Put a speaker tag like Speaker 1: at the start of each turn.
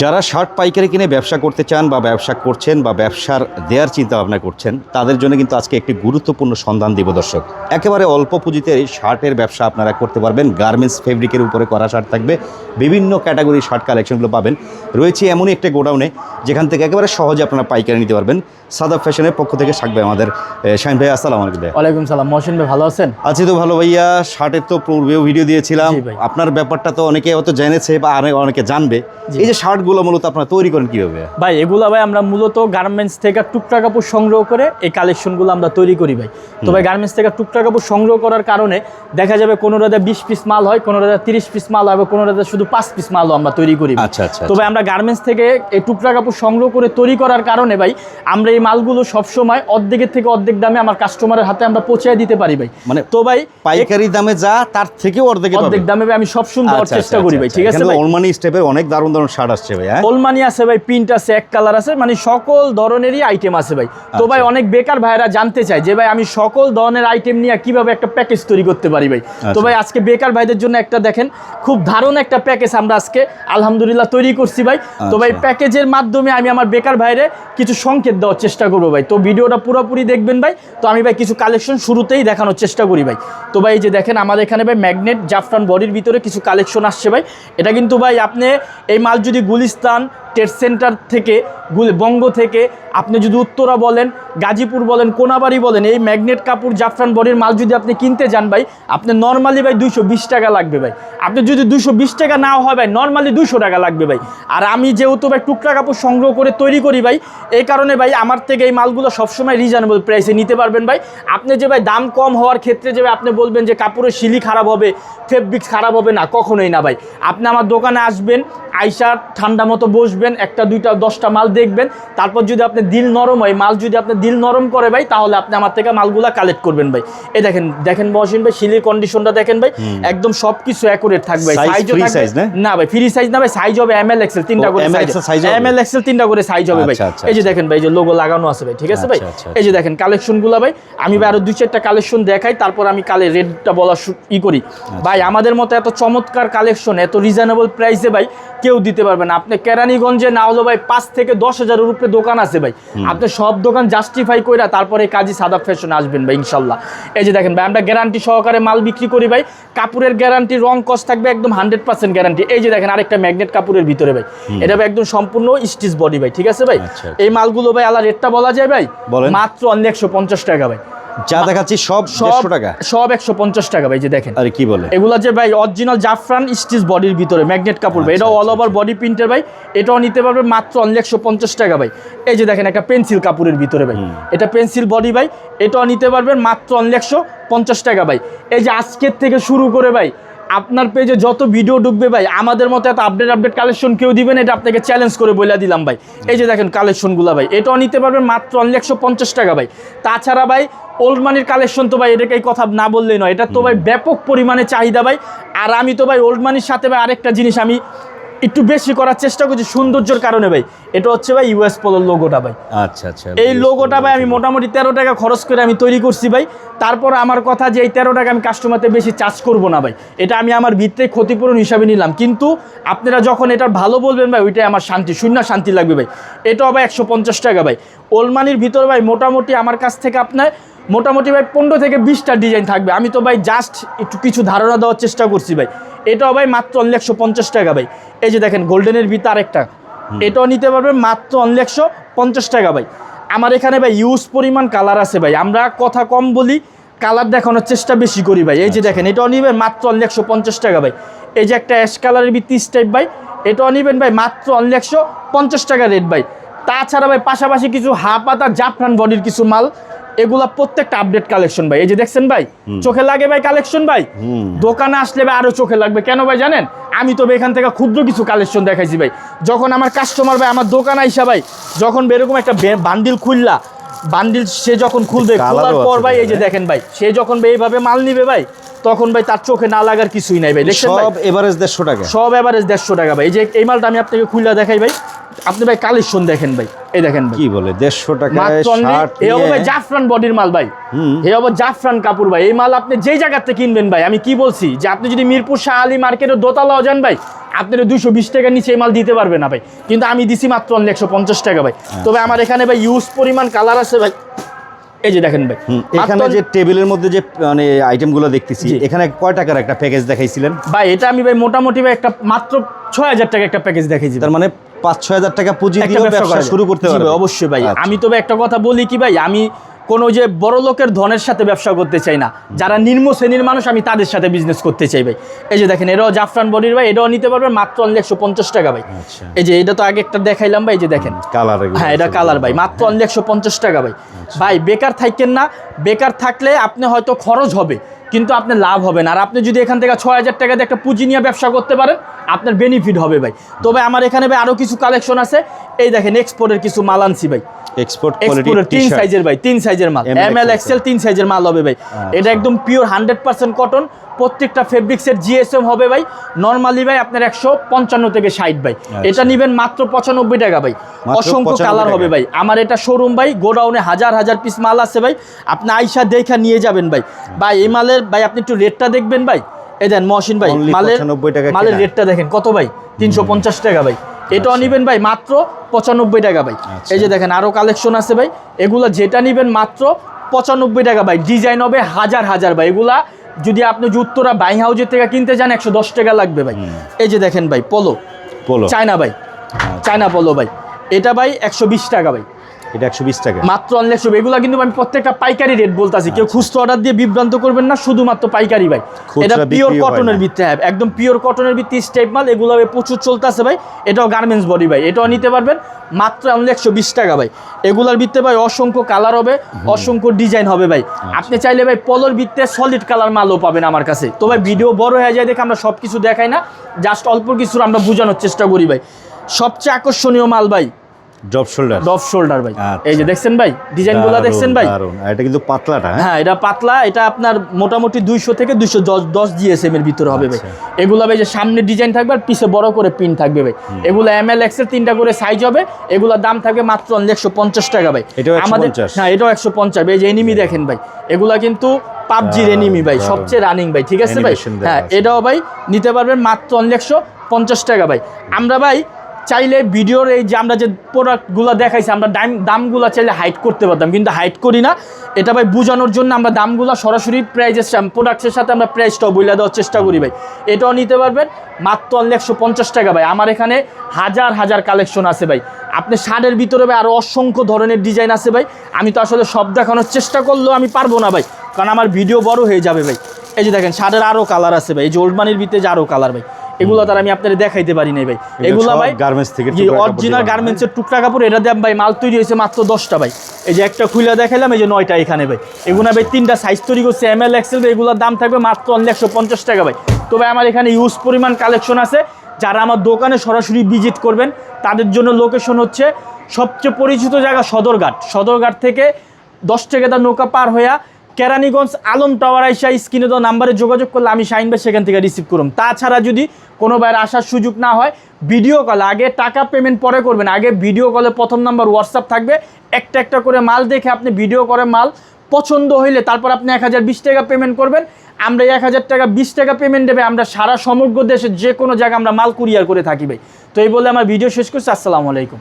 Speaker 1: যারা শার্ট পাইকারি কিনে ব্যবসা করতে চান বা ব্যবসা করছেন বা ব্যবসার দেওয়ার চিন্তা ভাবনা করছেন তাদের জন্য কিন্তু আজকে একটি গুরুত্বপূর্ণ সন্ধান দিব দর্শক। একেবারে অল্প পুঁজিতে এই শার্টের ব্যবসা আপনারা করতে পারবেন। গার্মেন্টস ফেব্রিকের উপরে করা শার্ট থাকবে, বিভিন্ন ক্যাটাগরির শার্ট কালেকশনগুলো পাবেন। রয়েছে এমনই একটা গোডাউনে যেখান থেকে একেবারে সহজে আপনারা পাইকারি নিতে পারবেন। সাদাব ফ্যাশনের পক্ষ থেকে থাকবে আমাদের শাহিন ভাই। আসসালামু আলাইকুম।
Speaker 2: ওয়ালাইকুম সালাম। মহসিন ভাই ভালো আছেন?
Speaker 1: আছি তো ভালো ভাইয়া। শার্টের তো পূর্বেও ভিডিও দিয়েছিলাম, আপনার ব্যাপারটা তো অনেকে হয়তো জেনেছে বা অনেকে জানবে। এই যে শার্টগুলো মূলত আপনারা তৈরি করেন কিভাবে?
Speaker 2: ভাই এগুলা ভাই আমরা মূলত গার্মেন্টস থেকে টুকরা কাপড় সংগ্রহ করে এই কালেকশনগুলো আমরা তৈরি করি ভাই। তো ভাই গার্মেন্টস থেকে টুকরা কাপড় সংগ্রহ করার কারণে দেখা যাবে কোনো রাতে 20 পিস মাল হয়, কোনো রাতে 30 পিস মাল হয়, কোনো রাতে শুধু 5 পিস মালও আমরা তৈরি করি।
Speaker 1: আচ্ছা আচ্ছা।
Speaker 2: তো ভাই আমরা গার্মেন্টস থেকে এই টুকরা কাপড় সংগ্রহ করে তৈরি করার কারণে ভাই আমরা এই মালগুলো সবসময় অর্ধেকের থেকে অর্ধেক দামে আমার কাস্টমারের হাতে আমরা পৌঁছে দিতে পারি ভাই।
Speaker 1: মানে
Speaker 2: তো ভাই
Speaker 1: পাইকারি দামে যা তার থেকেও অর্ধেক
Speaker 2: দামে আমি সব সুন্দর দেওয়ার চেষ্টা করি ভাই। ঠিক আছে ভাই।
Speaker 1: ওলমানি স্টেপের অনেক দারুণ দারুণ শার্ট আসছে ভাই।
Speaker 2: ওলমানি আছে ভাই, প্রিন্ট আছে, এক কালার আছে, মানে সকল ধরনেরই আইটেম আছে ভাই। তো ভাই অনেক বেকার ভাইরা জানতে চায় যে ভাই আমি সকল ধরনের আইটেম নিয়ে কিভাবে একটা প্যাকেজ তৈরি করতে পারি ভাই। তো ভাই আজকে বেকার ভাইদের জন্য একটা দেখেন খুব দারুণ একটা প্যাকেজ আমরা আজকে আলহামদুলিল্লাহ তৈরি করছি ভাই। তো ভাই প্যাকেজের মাধ্যমে আমি আমার বেকার ভাইরে কিছু সংকেত দেওয়ার চেষ্টা করবো ভাই। তো ভিডিওটা পুরোপুরি দেখবেন ভাই। তো আমি ভাই কিছু কালেকশন শুরুতেই দেখানোর চেষ্টা করি ভাই। তো ভাই এই যে দেখেন আমাদের এখানে ভাই ম্যাগনেট জাফরান বডির ভিতরে কিছু কালেকশন আসছে ভাই। এটা কিন্তু ভাই আপনি এই মাল যদি গুলিস্তান ট্রেড সেন্টার থেকে বঙ্গ থেকে আপনি যদি উত্তরা বলেন, গাজীপুর বলেন, কোনাবাড়ি বলেন, এই ম্যাগনেট কাপড় জাফরান বডির মাল যদি আপনি কিনতে যান ভাই আপনি নর্মালি ভাই 220 টাকা লাগবে ভাই। আপনি যদি 220 টাকা নাও হয় ভাই নর্মালি 200 টাকা লাগবে ভাই। আর আমি যেহেতু ভাই টুকরা কাপড় সংগ্রহ করে তৈরি করি ভাই, এই কারণে ভাই আমার থেকে এই মালগুলো সবসময় রিজনেবল প্রাইসে নিতে পারবেন ভাই। আপনি যে ভাই দাম কম হওয়ার ক্ষেত্রে যে আপনি বলবেন যে কাপড়ের শিলি খারাপ হবে, ফেব্রিক্স খারাপ হবে, না, কখনোই না ভাই। আপনি আমার দোকানে আসবেন, আইসা ঠান্ডা মতো বসবেন, একটা দুইটা 10টা মাল দেখবেন, তারপর যদি আপনি দিল নরম হয়, মাল যদি আপনি দিল নরম করে ভাই তাহলে আপনি আমার থেকে মালগুলা কালেক্ট করবেন ভাই। এই দেখেন দেখেন মহসিন ভাই শিলির কন্ডিশনটা দেখেন ভাই, একদম সবকিছু অ্যাকুরেট থাকবে। সাইজও থাকবে না ভাই, ফ্রি সাইজ না ভাই, সাইজ হবে ML XL 3টা করে সাইজ, ML XL 3টা করে সাইজ হবে ভাই। এই যে দেখেন ভাই যে লোগো লাগানো আছে ভাই। ঠিক আছে ভাই। এই যে দেখেন কালেকশনগুলো ভাই, আমি ভাই আরো 2-4টা কালেকশন দেখাই, তারপর আমি কালে রেটটা বলা করি ভাই। আমাদের মতো এত চমৎকার কালেকশন এত রিজনেবল প্রাইসে ভাই কেউ দিতে পারবে না। আপনি কেরানীগঞ্জে না হলো ভাই 5 থেকে 10,000 এর উপরে দোকান আছে ভাই। আপনি সব দোকান জাস্টিফাই কইরা তারপরে কাজী সাদাব ফ্যাশনে আসবেন ভাই ইনশাল্লাহ। এই যে দেখেন ভাই আমরা গ্যারান্টি সহকারে মাল বিক্রি করি ভাই। কাপড়ের গ্যারান্টি, রং কস থাকবে একদম 100% গ্যারান্টি। এই যে দেখেন আরেকটা ম্যাগনেট কাপড়ের ভিতরে ভাই, এটা ভাই একদম সম্পূর্ণ স্টিচ বডি ভাই। ঠিক আছে ভাই। এই মালগুলো ভাই আলাদা রেটটা বলা যায় ভাই, মাত্র 150 টাকা ভাই।
Speaker 1: যা দেখাচ্ছি সব 150 টাকা,
Speaker 2: সব 150 টাকা ভাই। যে দেখেন
Speaker 1: আরে কি বলে
Speaker 2: এগুলা যে ভাই অরিজিনাল জাফরান স্টিচ বডির ভিতরে ম্যাগনেট কাপড় ভাই, এটা অল ওভার বডি প্রিন্টের ভাই। এটাও নিতে পারবে মাত্র 150 টাকা ভাই। এই যে দেখেন একটা পেন্সিল কাপড়ের ভিতরে ভাই, এটা পেন্সিল বডি ভাই, এটাও নিতে পারবেন মাত্র 150 টাকা ভাই। এই যে আজকের থেকে শুরু করে ভাই আপনার পেজে যত ভিডিও ঢুকবে ভাই আমাদের মতো এত আপডেট কালেকশন কেউ দিবেন, এটা আপনাকে চ্যালেঞ্জ করে বলে দিলাম ভাই। এই যে দেখেন কালেকশনগুলো ভাই, এটাও নিতে পারবেন মাত্র 150 টাকা ভাই। তাছাড়া ভাই ওল্ড মানির কালেকশন তো ভাই এটাকে এই কথা না বললেই নয়, এটা তো ভাই ব্যাপক পরিমাণে চাহিদা ভাই। আর আমি তো ভাই ওল্ড মানির সাথে ভাই আরেকটা জিনিস আমি একটু বেশি করার চেষ্টা করছি সৌন্দর্যের কারণে ভাই। এটা হচ্ছে ভাই US পোলোর লোগোটা ভাই।
Speaker 1: আচ্ছা আচ্ছা।
Speaker 2: এই লোগোটা ভাই আমি মোটামুটি 13 টাকা খরচ করে আমি তৈরি করছি ভাই। তারপর আমার কথা যে এই 13 টাকা আমি কাস্টমারতে বেশি চার্জ করব না ভাই, এটা আমি আমার ভিতরে ক্ষতিপূরণ হিসাবে নিলাম। কিন্তু আপনারা যখন এটা ভালো বলবেন ভাই ওইটাই আমার শান্তি, শূন্য শান্তি লাগবে ভাই। এটাও ভাই 150 টাকা ভাই। ওলমানির ভিতরে ভাই মোটামুটি আমার কাছ থেকে আপনার মোটামুটি ভাই 15 থেকে 20টা ডিজাইন থাকবে। আমি তো ভাই জাস্ট একটু কিছু ধারণা দেওয়ার চেষ্টা করছি ভাই। এটাও ভাই মাত্র 150 টাকা ভাই। এই যে দেখেন গোল্ডেনের ভিতরে আরেকটা, এটাও নিতে পারবেন মাত্র 150 টাকা ভাই। আমার এখানে ভাই ইউজ পরিমাণ কালার আছে ভাই, আমরা কথা কম বলি, কালার দেখানোর চেষ্টা বেশি করি ভাই। এই যে দেখেন এটাও নিবেন মাত্র 150 টাকা ভাই। এই যে একটা অ্যাশ কালারের ভিত্তি টাইপ ভাই, এটাও নিবেন ভাই মাত্র 150 টাকা রেট ভাই। তাছাড়া ভাই পাশাপাশি কিছু হাফাতা জাফরান বডির কিছু মাল, এগুলা প্রত্যেকটা আপডেট কালেকশন ভাই। এই যে দেখছেন ভাই চোখে লাগে ভাই কালেকশন ভাই, দোকানে আসলে ভাই আরো চোখে লাগবে। কেন ভাই জানেন, আমি তো এখান থেকে ক্ষুদ্র কিছু কালেকশন দেখাইছি ভাই। যখন আমার কাস্টমার ভাই আমার দোকানে আইসা ভাই যখন এরকম একটা বান্ডিল খুললা, বান্ডিল সে যখন খুলবে, খোলার পর ভাই এই যে দেখেন ভাই সে যখন ভাই এইভাবে মাল নিবে ভাই তখন ভাই তার চোখে না লাগার কিছুই নাই ভাই। দেখছেন
Speaker 1: সব এভারেজ 150 টাকা,
Speaker 2: সব এভারেজ 150 টাকা ভাই। এই যে এই মালটা আমি আপনাকে খুললা দেখাই ভাই, আপনি ভাই কালেকশন দেখেন ভাই, এই দেখেন ভাই
Speaker 1: কি বলে 150 টাকায়
Speaker 2: মাত্র
Speaker 1: শার্ট
Speaker 2: এই হবে ভাই জাফরান বডির মাল ভাই, এই হবে জাফরান কাপড় ভাই। এই মাল আপনি যেই জায়গাতে কিনবেন ভাই, আমি কি বলছি যে আপনি যদি মিরপুর শাহ আলী মার্কেটের দোতলাও যান ভাই, আপনার 220 টাকার নিচে এই মাল দিতে পারবে না ভাই, কিন্তু আমি দিছি মাত্র 150 টাকা ভাই। তবে আমার এখানে ভাই ইউজ পরিমাণ কালার আছে ভাই, এই যে দেখেন ভাই
Speaker 1: এখানে যে টেবিলের মধ্যে যে মানে আইটেমগুলো দেখতেছি, এখানে কয় টাকার একটা প্যাকেজ দেখাইছিলেন
Speaker 2: ভাই? এটা আমি ভাই মোটামুটি ভাই একটা মাত্র 6000 টাকা একটা প্যাকেজ দেখাইছি।
Speaker 1: তার মানে 5-6 হাজার টাকা পুঁজি দিয়ে ব্যবসা শুরু করতে পারবে?
Speaker 2: অবশ্যই ভাই। আমি তবে একটা কথা বলি কি ভাই, আমি কোনো যে বড় লোকের ধনের সাথে ব্যবসা করতে চাই না, যারা নিম্ন শ্রেণীর মানুষ আমি তাদের সাথে বিজনেস করতে চাই ভাই। এই যে দেখেন এটাও জাফরান বডির ভাই, এটাও নিতে পারবেন মাত্র 150 টাকা ভাই। এই যে এটা তো আগে একটা দেখাইলাম ভাই, এই যে দেখেন
Speaker 1: কালার,
Speaker 2: হ্যাঁ এটা কালার ভাই, মাত্র 150 টাকা ভাই। ভাই বেকার থাকেন না, বেকার থাকলে আপনি হয়তো খরচ হবে কিন্তু আপনার লাভ হবে না। আর আপনি যদি এখান থেকে 6000 টাকা দিয়ে একটা পুঁজি নিয়ে ব্যবসা করতে পারেন, আপনার বেনিফিট হবে ভাই। তবে আমার এখানে ভাই আরো কিছু কালেকশন আছে, এই দেখেন এক্সপোর্টের কিছু মাল আনছি ভাই,
Speaker 1: এক্সপোর্ট
Speaker 2: তিন সাইজের ভাই, 3 সাইজের মাল, এমএল এক্সেল 3 সাইজের মাল হবে ভাই। এটা একদম পিওর 100% কটন, প্রত্যেকটা ফেব্রিক্সের জিএসএম হবে ভাই। নরমালি ভাই আপনার 155 থেকে 60 ভাই। এটা নেবেন মাত্র 95 টাকা ভাই। অসংখ্য কালার হবে ভাই। আমার এটা শোরুম ভাই, গোডাউনে হাজার হাজার পিস মাল আছে ভাই, আপনি আইসা দেখা নিয়ে যাবেন ভাই। ভাই এই মালের ভাই আপনি একটু রেটটা দেখবেন ভাই, এই দেন মহসিন ভাই মালের রেটটা দেখেন কত ভাই, 350 টাকা ভাই। এটাও নিবেন ভাই মাত্র 95 টাকা ভাই। এই যে দেখেন আরো কালেকশন আছে ভাই, এগুলা যেটা নিবেন মাত্র 95 টাকা ভাই। ডিজাইন হবে হাজার হাজার ভাই, এগুলা যদি আপনি উত্তরা বাই হাউজের থেকে কিনতে যান 110 টাকা লাগবে ভাই। এই যে দেখেন ভাই পোলো চায়না ভাই, চায়না পোলো ভাই, এটা ভাই 120 টাকা ভাই।
Speaker 1: এটা 120 টাকা
Speaker 2: মাত্র 100। এগুলা কিন্তু আমি প্রত্যেকটা পাইকারি রেট বলতাছি, কেউ খুচরা অর্ডার দিয়ে বিভ্রান্ত করবেন না, শুধুমাত্র পাইকারি ভাই। এটা পিওর কটনের ভিত্তি, হ্যাঁ একদম পিওর কটনের ভিত্তি স্টেপ মাল, এগুলো প্রচুর চলতেছে ভাই। এটাও গার্মেন্টস বডি ভাই, এটাও নিতে পারবেন মাত্র 120 টাকা ভাই। এগুলার ভিত্তে ভাই অসংখ্য কালার হবে, অসংখ্য ডিজাইন হবে ভাই। আপনি চাইলে ভাই পলোর ভিত্তে সলিড কালার মালও পাবেন আমার কাছে। তো ভাই ভিডিও বড় হয়ে যায় দেখে আমরা সব কিছু দেখাই না, জাস্ট অল্প কিছু আমরা বোঝানোর চেষ্টা করি ভাই। সবচেয়ে আকর্ষণীয় মাল ভাই
Speaker 1: ড্রপ শোল্ডার
Speaker 2: ভাই। এই যে দেখছেন ভাই ডিজাইনগুলো দেখছেন ভাই,
Speaker 1: এটা কিন্তু পাতলাটা,
Speaker 2: হ্যাঁ এটা পাতলা, এটা আপনার মোটামুটি 200 থেকে 210 জিএসএম এর ভিতরে হবে ভাই। এগুলা ভাই যে সামনে ডিজাইন থাকবে আর পিছে বড় করে পিন থাকবে ভাই। এগুলো এমএল এক্সেল 3টা করে সাইজ হবে, এগুলোর দাম থাকবে মাত্র 150 টাকা ভাই। আমাদের হ্যাঁ এটাও 150 ভাই। যে এনিমি দেখেন ভাই, এগুলা কিন্তু পাবজির এনিমি ভাই, সবচেয়ে রানিং ভাই, ঠিক আছে ভাই। হ্যাঁ এটাও ভাই নিতে পারবেন মাত্র 150 টাকা ভাই। আমরা ভাই চাইলে ভিডিওর এই যে আমরা যে প্রোডাক্টগুলো দেখাইছি, আমরা দামগুলো চাইলে হাইড করতে পারতাম, কিন্তু হাইড করি না। এটা ভাই বোঝানোর জন্য আমরা দামগুলো সরাসরি প্রাইজের প্রোডাক্টের সাথে আমরা প্রাইসটাও বলে দেওয়ার চেষ্টা করি ভাই। এটাও নিতে পারবেন মাত্র 150 টাকা ভাই। আমার এখানে হাজার হাজার কালেকশন আছে ভাই। আপনি শার্টের ভিতরে ভাই আরও অসংখ্য ধরনের ডিজাইন আছে ভাই। আমি তো আসলে সব দেখানোর চেষ্টা করলেও আমি পারবো না ভাই, কারণ আমার ভিডিও বড় হয়ে যাবে ভাই। এই যে দেখেন শার্টের আরও কালার আছে ভাই, এই যে ওল্ড মানির ভিতরে যে আরও কালার ভাই, এগুলো তার আমি আপনাদের দেখাইতে পারি নাই ভাই। এগুলো ভাই
Speaker 1: গার্মেন্টস থেকে
Speaker 2: অরিজিনাল গার্মেন্টসের টুকরা কাপড়, এটা দিয়ে ভাই মাল তৈরি হয়েছে মাত্র 10টা ভাই। এই যে একটা খুলে দেখাইলাম, এই যে 9টা এখানে ভাই। এগুলো ভাই 3টা সাইজ তৈরি করছে, এমএল এক্সেল, এগুলোর দাম থাকবে মাত্র 150 টাকা ভাই। তো ভাই আমার এখানে ইউজ পরিমাণ কালেকশন আছে। যারা আমার দোকানে সরাসরি ভিজিট করবেন তাদের জন্য লোকেশন হচ্ছে সবচেয়ে পরিচিত জায়গা সদরঘাট থেকে 10 টাকা নৌকা পার হইয়া কেরানীগঞ্জ আলম টাওয়ার আইসা স্ক্রিনে দেওয়া নাম্বারে যোগাযোগ করলে আমি শাহিন ভাই সেখান থেকে রিসিভ করুন। তাছাড়া যদি কোনো বাইরে আসার সুযোগ না হয়, ভিডিও কল, আগে টাকা পেমেন্ট পরে করবেন, আগে ভিডিও কলে প্রথম নাম্বার হোয়াটসঅ্যাপ থাকবে, একটা একটা করে মাল দেখে আপনি ভিডিও করে মাল পছন্দ হইলে তারপর আপনি 1020 টাকা পেমেন্ট করবেন। আমরা 1000 টাকা 20 টাকা পেমেন্ট দেবে, আমরা সারা সমগ্র দেশে যে কোনো জায়গায় আমরা মাল কুরিয়ার করে থাকি ভাই। তো এই বলে আমার ভিডিও শেষ করছি। আসসালামু আলাইকুম।